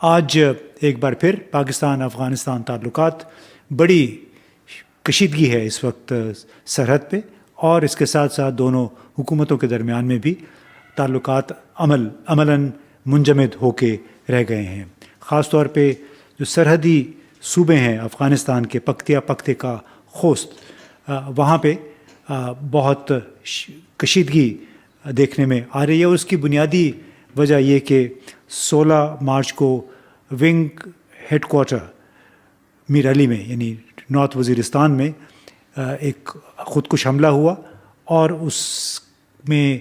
آج ایک بار پھر پاکستان افغانستان تعلقات بڑی کشیدگی ہے اس وقت سرحد پہ، اور اس کے ساتھ ساتھ دونوں حکومتوں کے درمیان میں بھی تعلقات عملاً منجمد ہو کے رہ گئے ہیں۔ خاص طور پہ جو سرحدی صوبے ہیں افغانستان کے، پکتیکا، خوست، وہاں پہ بہت کشیدگی دیکھنے میں آ رہی ہے، اور اس کی بنیادی وجہ یہ کہ 16 مارچ کو ونگ ہیڈ کوارٹر میر علی میں، یعنی نارتھ وزیرستان میں ایک خودکش حملہ ہوا، اور اس میں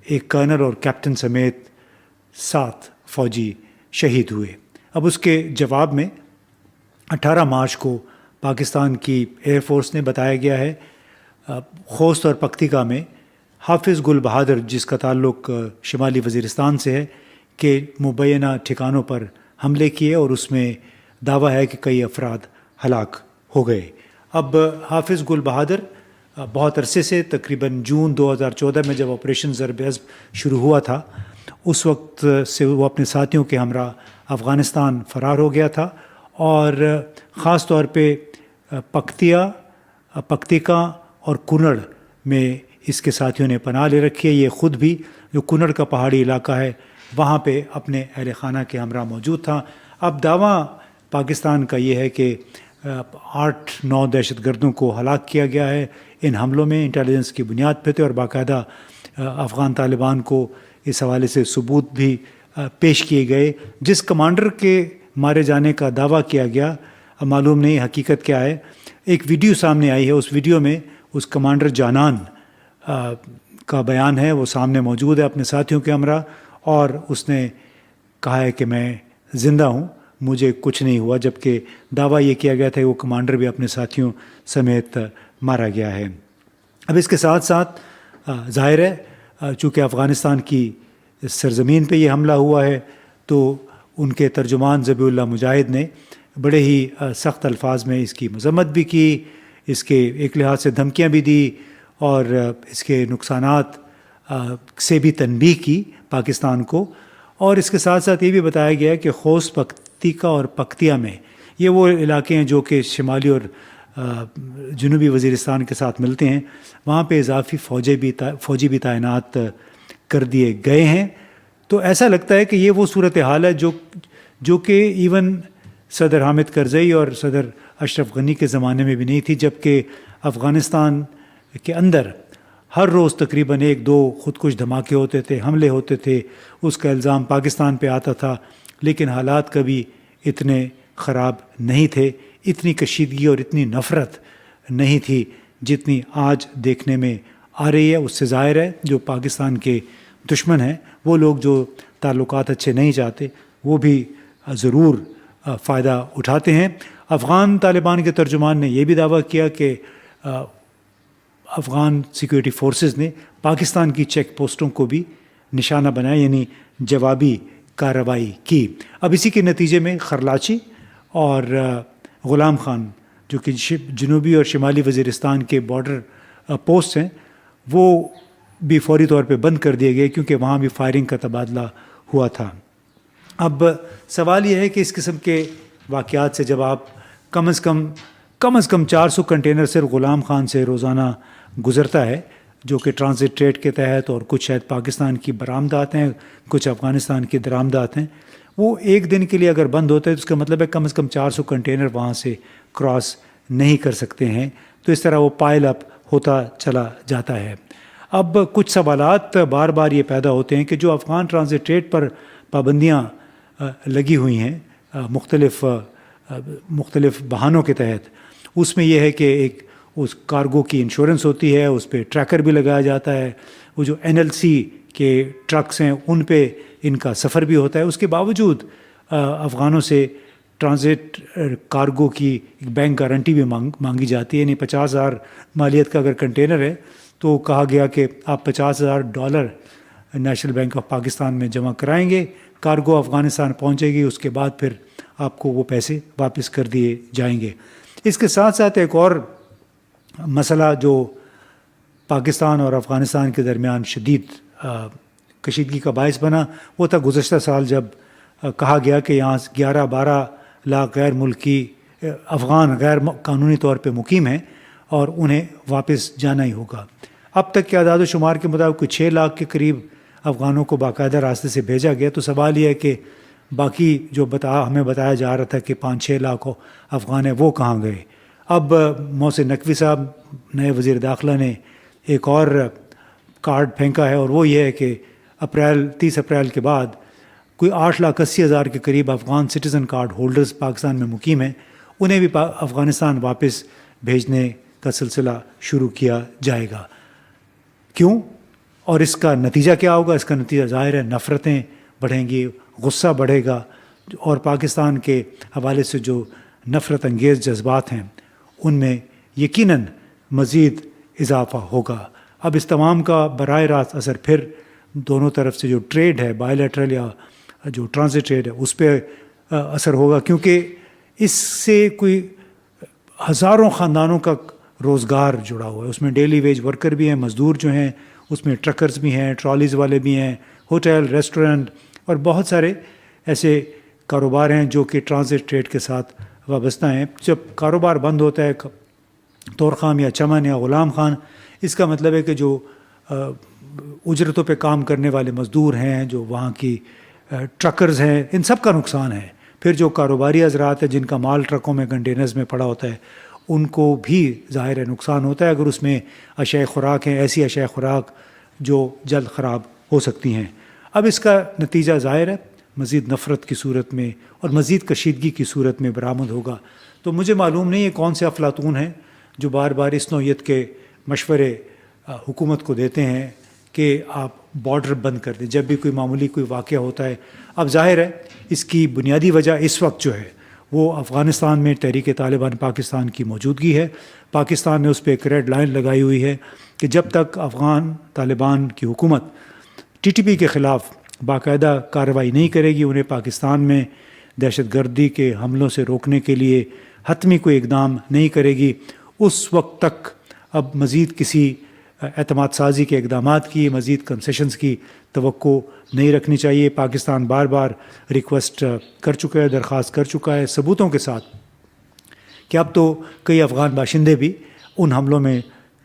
ایک کرنل اور کیپٹن سمیت 7 فوجی شہید ہوئے۔ اب اس کے جواب میں 18 مارچ کو پاکستان کی ایئر فورس نے بتایا گیا ہے خوست اور پکتیکا میں حافظ گل بہادر، جس کا تعلق شمالی وزیرستان سے ہے، کہ مبینہ ٹھکانوں پر حملے کیے، اور اس میں دعویٰ ہے کہ کئی افراد ہلاک ہو گئے۔ اب حافظ گل بہادر بہت عرصے سے، تقریباً جون 2014 میں جب آپریشن ضرب عضب شروع ہوا تھا، اس وقت سے وہ اپنے ساتھیوں کے ہمراہ افغانستان فرار ہو گیا تھا، اور خاص طور پہ پکتیکا اور کنڑ میں اس کے ساتھیوں نے پناہ لے رکھی ہے۔ یہ خود بھی، جو کنڑ کا پہاڑی علاقہ ہے، وہاں پہ اپنے اہل خانہ کے ہمراہ موجود تھا۔ اب دعویٰ پاکستان کا یہ ہے کہ 8-9 دہشت گردوں کو ہلاک کیا گیا ہے ان حملوں میں، انٹیلیجنس کی بنیاد پہ تھے، اور باقاعدہ افغان طالبان کو اس حوالے سے ثبوت بھی پیش کیے گئے۔ جس کمانڈر کے مارے جانے کا دعویٰ کیا گیا، معلوم نہیں حقیقت کیا ہے۔ ایک ویڈیو سامنے آئی ہے، اس ویڈیو میں اس کمانڈر جانان کا بیان ہے، وہ سامنے موجود ہے اپنے ساتھیوں کے ہمراہ، اور اس نے کہا ہے کہ میں زندہ ہوں، مجھے کچھ نہیں ہوا، جبکہ دعویٰ یہ کیا گیا تھا کہ وہ کمانڈر بھی اپنے ساتھیوں سمیت مارا گیا ہے۔ اب اس کے ساتھ ساتھ ظاہر ہے چونکہ افغانستان کی سرزمین پہ یہ حملہ ہوا ہے، تو ان کے ترجمان ذبیح اللہ مجاہد نے بڑے ہی سخت الفاظ میں اس کی مذمت بھی کی، اس کے ایک لحاظ سے دھمکیاں بھی دی، اور اس کے نقصانات سے بھی تنبیہ کی پاکستان کو۔ اور اس کے ساتھ ساتھ یہ بھی بتایا گیا کہ خوست، پکتیکا اور پکتیا میں، یہ وہ علاقے ہیں جو کہ شمالی اور جنوبی وزیرستان کے ساتھ ملتے ہیں، وہاں پہ اضافی فوجی بھی تعینات کر دیے گئے ہیں۔ تو ایسا لگتا ہے کہ یہ وہ صورتحال ہے جو کہ ایون صدر حامد کرزئی اور صدر اشرف غنی کے زمانے میں بھی نہیں تھی، جبکہ افغانستان کے اندر ہر روز تقریباً 1-2 خودکش دھماکے ہوتے تھے، حملے ہوتے تھے، اس کا الزام پاکستان پہ آتا تھا، لیکن حالات کبھی اتنے خراب نہیں تھے، اتنی کشیدگی اور اتنی نفرت نہیں تھی جتنی آج دیکھنے میں آ رہی ہے۔ اس سے ظاہر ہے جو پاکستان کے دشمن ہیں، وہ لوگ جو تعلقات اچھے نہیں چاہتے، وہ بھی ضرور فائدہ اٹھاتے ہیں۔ افغان طالبان کے ترجمان نے یہ بھی دعویٰ کیا کہ افغان سیکورٹی فورسز نے پاکستان کی چیک پوسٹوں کو بھی نشانہ بنایا، یعنی جوابی کارروائی کی۔ اب اسی کے نتیجے میں خرلاچی اور غلام خان، جو کہ جنوبی اور شمالی وزیرستان کے بارڈر پوسٹ ہیں، وہ بھی فوری طور پہ بند کر دیے گئے، کیونکہ وہاں بھی فائرنگ کا تبادلہ ہوا تھا۔ اب سوال یہ ہے کہ اس قسم کے واقعات سے جب آپ کم از کم 400 کنٹینر صرف غلام خان سے روزانہ گزرتا ہے، جو کہ ٹرانزٹ ٹریڈ کے تحت، اور کچھ شاید پاکستان کی برآمدات ہیں، کچھ افغانستان کی درآمدات ہیں، وہ ایک دن کے لیے اگر بند ہوتا ہے تو اس کا مطلب ہے کم از کم 400 کنٹینر وہاں سے کراس نہیں کر سکتے ہیں۔ تو اس طرح وہ پائل اپ ہوتا چلا جاتا ہے۔ اب کچھ سوالات بار بار یہ پیدا ہوتے ہیں کہ جو افغان ٹرانزٹ ٹریڈ پر پابندیاں لگی ہوئی ہیں مختلف بہانوں کے تحت، اس میں یہ ہے کہ ایک اس کارگو کی انشورنس ہوتی ہے، اس پہ ٹریکر بھی لگایا جاتا ہے، وہ جو NLC کے ٹرکس ہیں ان پہ ان کا سفر بھی ہوتا ہے۔ اس کے باوجود افغانوں سے ٹرانزٹ کارگو کی ایک بینک گارنٹی بھی مانگی جاتی ہے، یعنی $50,000 مالیت کا اگر کنٹینر ہے تو کہا گیا کہ آپ $50,000 نیشنل بینک آف پاکستان میں جمع کرائیں گے، کارگو افغانستان پہنچے گی، اس کے بعد پھر آپ کو وہ پیسے واپس کر دیے جائیں گے۔ اس کے ساتھ ساتھ ایک اور مسئلہ جو پاکستان اور افغانستان کے درمیان شدید کشیدگی کا باعث بنا، وہ تھا گزشتہ سال جب کہا گیا کہ یہاں 11-12 لاکھ غیر ملکی افغان غیر قانونی طور پہ مقیم ہیں اور انہیں واپس جانا ہی ہوگا۔ اب تک کے اعداد و شمار کے مطابق کوئی 6 لاکھ کے قریب افغانوں کو باقاعدہ راستے سے بھیجا گیا۔ تو سوال یہ ہے کہ باقی جو ہمیں بتایا جا رہا تھا کہ 5-6 لاکھ افغان ہیں وہ کہاں گئے؟ اب محسن نقوی صاحب نئے وزیر داخلہ نے ایک اور کارڈ پھینکا ہے، اور وہ یہ ہے کہ 30 اپریل کے بعد کوئی 8,80,000 کے قریب Afghan citizen card holders Pakistan میں مقیم ہیں، انہیں بھی افغانستان واپس بھیجنے کا سلسلہ شروع کیا جائے گا۔ کیوں؟ اور اس کا نتیجہ کیا ہوگا؟ اس کا نتیجہ ظاہر ہے نفرتیں بڑھیں گی، غصہ بڑھے گا، اور پاکستان کے حوالے سے جو نفرت انگیز جذبات ہیں ان میں یقیناً مزید اضافہ ہوگا۔ اب اس تمام کا براہ راست اثر پھر دونوں طرف سے جو ٹریڈ ہے، بائی لیٹرل یا جو ٹرانزٹ ٹریڈ ہے، اس پہ اثر ہوگا، کیونکہ اس سے کوئی ہزاروں خاندانوں کا روزگار جڑا ہوا ہے۔ اس میں ڈیلی ویج ورکر بھی ہیں، مزدور جو ہیں، اس میں ٹرکرز بھی ہیں، ٹرالیز والے بھی ہیں، ہوٹل، ریسٹورنٹ اور بہت سارے ایسے کاروبار ہیں جو کہ ٹرانزٹ ٹریڈ کے ساتھ وابستہ ہیں۔ جب کاروبار بند ہوتا ہے، طورخام یا چمن یا غلام خان، اس کا مطلب ہے کہ جو اجرتوں پہ کام کرنے والے مزدور ہیں، جو وہاں کی ٹرکرز ہیں، ان سب کا نقصان ہے۔ پھر جو کاروباری حضرات ہیں جن کا مال ٹرکوں میں کنٹینرز میں پڑا ہوتا ہے، ان کو بھی ظاہر ہے نقصان ہوتا ہے اگر اس میں اشیاء خوراک ہیں، ایسی اشیاء خوراک جو جلد خراب ہو سکتی ہیں۔ اب اس کا نتیجہ ظاہر ہے مزید نفرت کی صورت میں اور مزید کشیدگی کی صورت میں برآمد ہوگا۔ تو مجھے معلوم نہیں ہے کون سے افلاطون ہیں جو بار بار اس نوعیت کے مشورے حکومت کو دیتے ہیں کہ آپ بارڈر بند کر دیں جب بھی کوئی معمولی کوئی واقعہ ہوتا ہے۔ اب ظاہر ہے اس کی بنیادی وجہ اس وقت جو ہے وہ افغانستان میں تحریک طالبان پاکستان کی موجودگی ہے۔ پاکستان نے اس پہ ایک ریڈ لائن لگائی ہوئی ہے کہ جب تک افغان طالبان کی حکومت TTP کے خلاف باقاعدہ کارروائی نہیں کرے گی، انہیں پاکستان میں دہشت گردی کے حملوں سے روکنے کے لیے حتمی کوئی اقدام نہیں کرے گی، اس وقت تک اب مزید کسی اعتماد سازی کے اقدامات کی، مزید کنسیشنز کی توقع نہیں رکھنی چاہیے۔ پاکستان بار بار ریکویسٹ کر چکا ہے، درخواست کر چکا ہے ثبوتوں کے ساتھ کہ اب تو کئی افغان باشندے بھی ان حملوں میں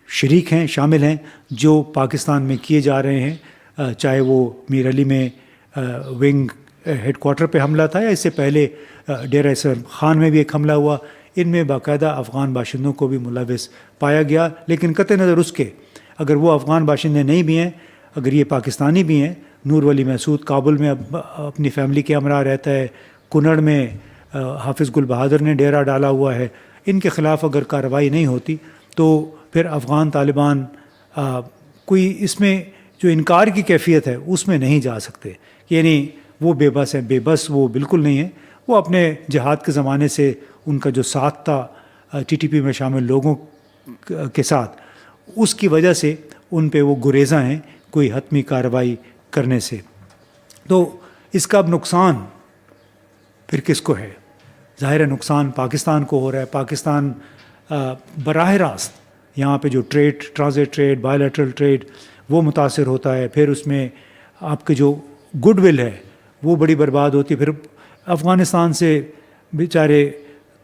شریک ہیں، شامل ہیں جو پاکستان میں کیے جا رہے ہیں، چاہے وہ میر علی میں ونگ ہیڈ کوارٹر پہ حملہ تھا یا اس سے پہلے ڈیرہ اسلام خان میں بھی ایک حملہ ہوا۔ ان میں باقاعدہ افغان باشندوں کو بھی ملوث پایا گیا، لیکن قطع نظر اس کے اگر وہ افغان باشندے نہیں بھی ہیں، اگر یہ پاکستانی بھی ہیں، نور ولی محسود کابل میں اپنی فیملی کے ہمراہ رہتا ہے، کنڑ میں حافظ گل بہادر نے ڈیرہ ڈالا ہوا ہے، ان کے خلاف اگر کارروائی نہیں ہوتی تو پھر افغان طالبان کوئی اس میں جو انکار کی کیفیت ہے اس میں نہیں جا سکتے، یعنی وہ بے بس ہیں۔ بے بس وہ بالکل نہیں ہیں، وہ اپنے جہاد کے زمانے سے ان کا جو ساتھ تھا TTP میں شامل لوگوں کے ساتھ، اس کی وجہ سے ان پہ وہ گریزاں ہیں کوئی حتمی کارروائی کرنے سے۔ تو اس کا اب نقصان پھر کس کو ہے؟ ظاہر ہے نقصان پاکستان کو ہو رہا ہے۔ پاکستان براہ راست یہاں پہ جو trade, transit trade, bilateral trade, وہ متاثر ہوتا ہے۔ پھر اس میں آپ کے جو گڈ ول ہے وہ بڑی برباد ہوتی ہے۔ پھر افغانستان سے بیچارے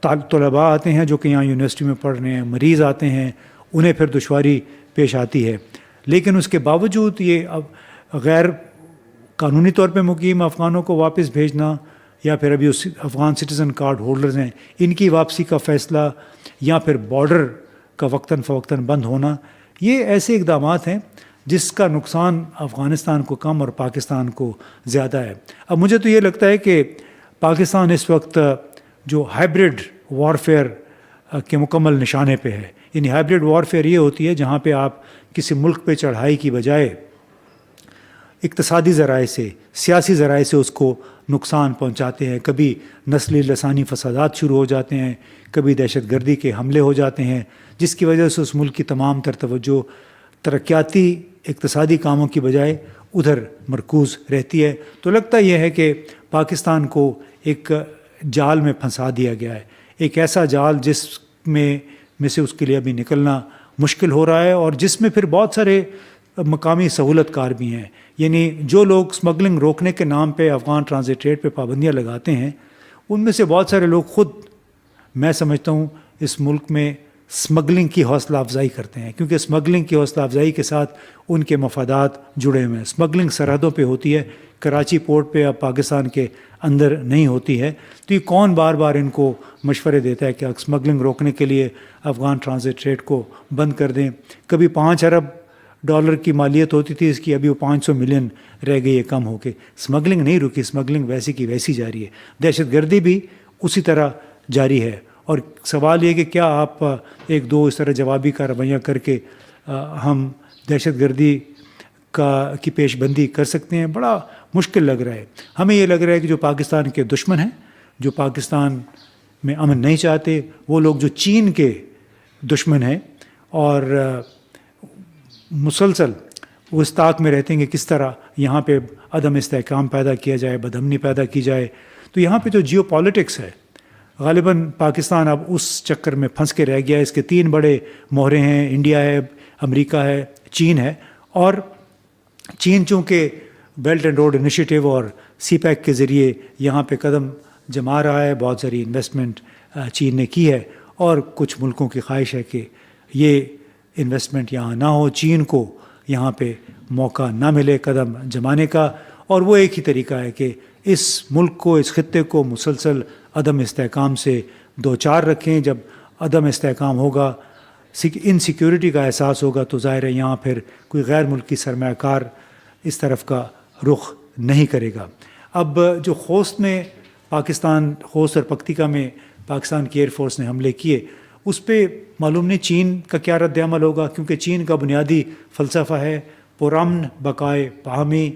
طلباء آتے ہیں جو کہ یہاں یونیورسٹی میں پڑھ رہے ہیں، مریض آتے ہیں، انہیں پھر دشواری پیش آتی ہے۔ لیکن اس کے باوجود یہ غیر قانونی طور پہ مقیم افغانوں کو واپس بھیجنا، یا پھر ابھی اس افغان سٹیزن کارڈ ہولڈرز ہیں ان کی واپسی کا فیصلہ، یا پھر بارڈر کا وقتاً فوقتاً بند ہونا، یہ ایسے اقدامات ہیں جس کا نقصان افغانستان کو کم اور پاکستان کو زیادہ ہے۔ اب مجھے تو یہ لگتا ہے کہ پاکستان اس وقت جو ہائبرڈ وارفیئر کے مکمل نشانے پہ ہے، یعنی ہائبرڈ وارفیئر یہ ہوتی ہے جہاں پہ آپ کسی ملک پہ چڑھائی کی بجائے اقتصادی ذرائع سے، سیاسی ذرائع سے اس کو نقصان پہنچاتے ہیں۔ کبھی نسلی لسانی فسادات شروع ہو جاتے ہیں، کبھی دہشت گردی کے حملے ہو جاتے ہیں، جس کی وجہ سے اس ملک کی تمام تر توجہ ترقیاتی اقتصادی کاموں کی بجائے ادھر مرکوز رہتی ہے۔ تو لگتا یہ ہے کہ پاکستان کو ایک جال میں پھنسا دیا گیا ہے، ایک ایسا جال جس میں سے اس کے لیے ابھی نکلنا مشکل ہو رہا ہے، اور جس میں پھر بہت سارے مقامی سہولت کار بھی ہیں. یعنی جو لوگ اسمگلنگ روکنے کے نام پہ افغان ٹرانزٹ ریٹ پہ پابندیاں لگاتے ہیں، ان میں سے بہت سارے لوگ خود، میں سمجھتا ہوں، اس ملک میں اسمگلنگ کی حوصلہ افزائی کرتے ہیں، کیونکہ اسمگلنگ کی حوصلہ افزائی کے ساتھ ان کے مفادات جڑے ہوئے ہیں. اسمگلنگ سرحدوں پہ ہوتی ہے، کراچی پورٹ پہ اب پاکستان کے اندر نہیں ہوتی ہے. تو یہ کون بار بار ان کو مشورے دیتا ہے کہ اسمگلنگ روکنے کے لیے افغان ٹرانزٹ ریٹ کو بند کر دیں؟ کبھی $5 ارب کی مالیت ہوتی تھی اس کی، ابھی وہ 500 ملین رہ گئی ہے کم ہو کے. اسمگلنگ نہیں رکی، اسمگلنگ ویسی کی ویسی جاری ہے. دہشت گردی بھی اسی طرح جاری ہے. اور سوال یہ کہ کیا آپ ایک دو اس طرح جوابی کارروائیاں کر کے ہم دہشت گردی کی پیش بندی کر سکتے ہیں؟ بڑا مشکل لگ رہا ہے. ہمیں یہ لگ رہا ہے کہ جو پاکستان کے دشمن ہیں، جو پاکستان میں امن نہیں چاہتے، وہ لوگ جو چین کے دشمن ہیں اور مسلسل وہ اس طاق میں رہتے ہیں کہ کس طرح یہاں پہ عدم استحکام پیدا کیا جائے، بدامنی پیدا کی جائے. تو یہاں پہ جو جیو پالیٹکس ہے، غالباً پاکستان اب اس چکر میں پھنس کے رہ گیا ہے. اس کے 3 بڑے مہرے ہیں، انڈیا ہے، امریکہ ہے، چین ہے. اور چین چونکہ بیلٹ اینڈ روڈ انیشیٹو اور سی پیک کے ذریعے یہاں پہ قدم جما رہا ہے، بہت ساری انویسٹمنٹ چین نے کی ہے، اور کچھ ملکوں کی خواہش ہے کہ یہ انویسٹمنٹ یہاں نہ ہو، چین کو یہاں پہ موقع نہ ملے قدم جمانے کا. اور وہ ایک ہی طریقہ ہے کہ اس ملک کو، اس خطے کو مسلسل عدم استحکام سے دوچار رکھیں. جب عدم استحکام ہوگا، انسیکیورٹی کا احساس ہوگا، تو ظاہر ہے یہاں پھر کوئی غیر ملکی سرمایہ کار اس طرف کا رخ نہیں کرے گا. اب جو خوست میں خوست اور پکتیکا میں پاکستان کی ایئر فورس نے حملے کیے، اس پہ معلوم نہیں چین کا کیا رد عمل ہوگا، کیونکہ چین کا بنیادی فلسفہ ہے پرامن بقائے باہمی،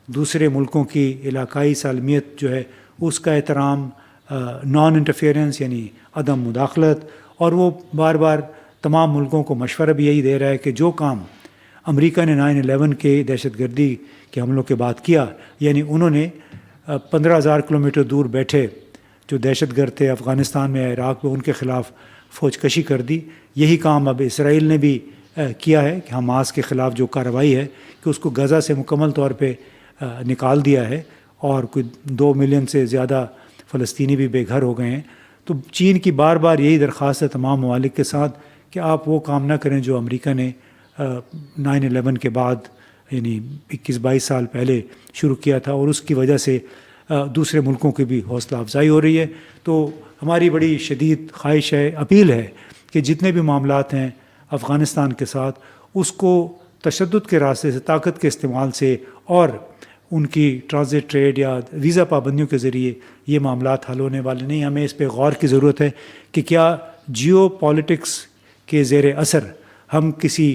دوسرے ملکوں کی علاقائی سالمیت جو ہے اس کا احترام، نان انٹرفیئرنس یعنی عدم مداخلت. اور وہ بار بار تمام ملکوں کو مشورہ بھی یہی دے رہا ہے کہ جو کام امریکہ نے 9/11 کے دہشت گردی کے حملوں کے بعد کیا، یعنی انہوں نے 15,000 کلومیٹر دور بیٹھے جو دہشت گرد تھے افغانستان میں، عراق میں، ان کے خلاف فوج کشی کر دی. یہی کام اب اسرائیل نے بھی کیا ہے کہ حماس کے خلاف جو کارروائی ہے کہ اس کو غزہ سے مکمل طور پہ نکال دیا ہے، اور کوئی 2 ملین سے زیادہ فلسطینی بھی بے گھر ہو گئے ہیں. تو چین کی بار بار یہی درخواست ہے تمام ممالک کے ساتھ کہ آپ وہ کام نہ کریں جو امریکہ نے 9/11 کے بعد یعنی 21-22 سال پہلے شروع کیا تھا، اور اس کی وجہ سے دوسرے ملکوں کی بھی حوصلہ افزائی ہو رہی ہے. تو ہماری بڑی شدید خواہش ہے، اپیل ہے کہ جتنے بھی معاملات ہیں افغانستان کے ساتھ، اس کو تشدد کے راستے سے، طاقت کے استعمال سے اور ان کی ٹرانزٹ ٹریڈ یا ویزا پابندیوں کے ذریعے یہ معاملات حل ہونے والے نہیں. ہمیں اس پہ غور کی ضرورت ہے کہ کیا جیو پالیٹکس کے زیر اثر ہم کسی